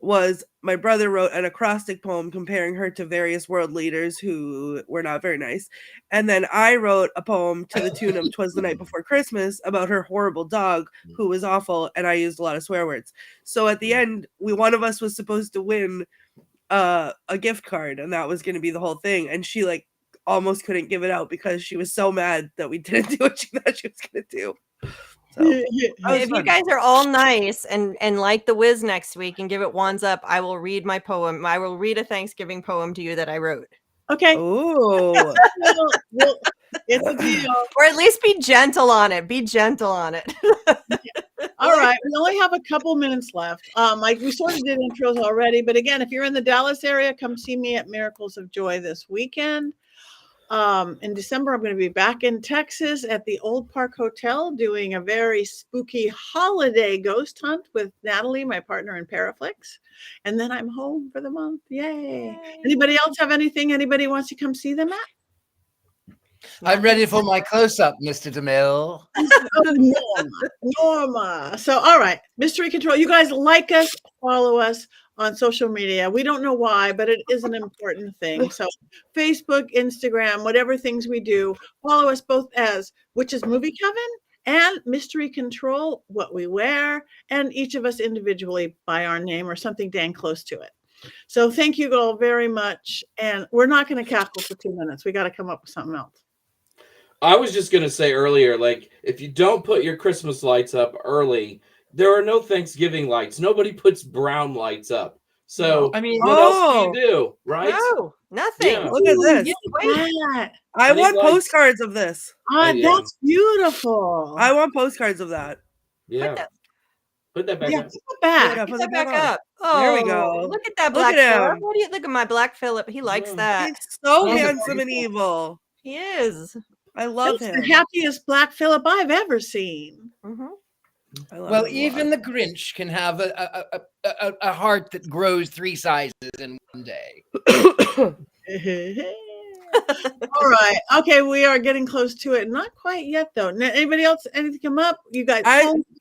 was my brother wrote an acrostic poem comparing her to various world leaders who were not very nice. And then I wrote a poem to the tune of 'Twas the Night Before Christmas about her horrible dog who was awful. And I used a lot of swear words. So at the end, one of us was supposed to win a gift card, and that was going to be the whole thing. And she almost couldn't give it out because she was so mad that we didn't do what she thought she was going to do. So if you guys are all nice and like the Wiz next week and give it wands up, I will read my poem. I will read a Thanksgiving poem to you that I wrote. Okay. Oh, it's a deal. Or at least be gentle on it. Be gentle on it. All right. We only have a couple minutes left. We sort of did intros already, but again, if you're in the Dallas area, come see me at Miracles of Joy this weekend. In December, I'm going to be back in Texas at the Old Park Hotel doing a very spooky holiday ghost hunt with Natalie, my partner in Paraflix. And then I'm home for the month. Yay. Anybody else have anything anybody wants to come see them at? I'm ready for my close-up, Mr. DeMille. Norma. So, all right. Mystery Control. You guys like us, follow us on social media. We don't know why, but it is an important thing. So Facebook, Instagram, whatever things we do, follow us both as Witches Movie Coven and Mystery Control, what we wear, and each of us individually by our name or something dang close to it. So thank you all very much. And we're not going to cackle for 2 minutes. We got to come up with something else. I was just going to say earlier, if you don't put your Christmas lights up early, there are no Thanksgiving lights. Nobody puts brown lights up. So, I mean, what else do you do, right? No, nothing. Yeah. look at this. I want postcards of this. That's beautiful. I want postcards of that. Yeah. Put that back up. Put it back. Yeah, Put that back up. There we go. Look at that Look Black at Phillip. him. What do you look at my Black Phillip? He likes that. He's so He's handsome and evil. He is. I love That's him. the happiest Black Phillip I've ever seen. Mm-hmm. I love well, him a even lot. the Grinch can have a heart that grows 3 sizes in one day. All right. Okay, we are getting close to it. Not quite yet, though. Anybody else? Anything come up? You guys?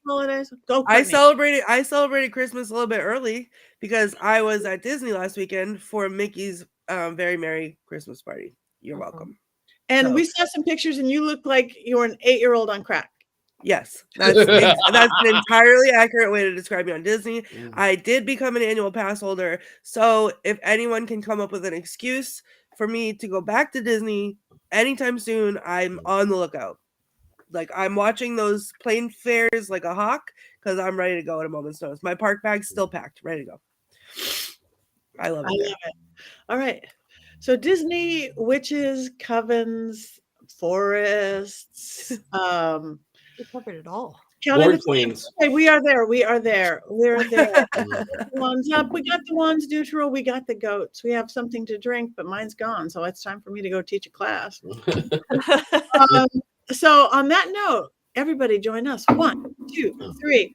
Holidays? Go. I celebrated Christmas a little bit early because I was at Disney last weekend for Mickey's very merry Christmas party. You're welcome. And we saw some pictures, and you look like you're an 8-year-old on crack. Yes, that's an entirely accurate way to describe me on Disney. I did become an annual pass holder, so if anyone can come up with an excuse for me to go back to Disney anytime soon, I'm on the lookout. I'm watching those plane fares like a hawk because I'm ready to go at a moment's notice. My park bag's still packed, ready to go. I love it. All right. So Disney, witches, covens, forests. We covered it all. Counting Board the queens. Okay, we are there. We are there. We're there. Ones up. We got the ones neutral. We got the goats. We have something to drink, but mine's gone. So it's time for me to go teach a class. So on that note, everybody join us. 1, 2, 3.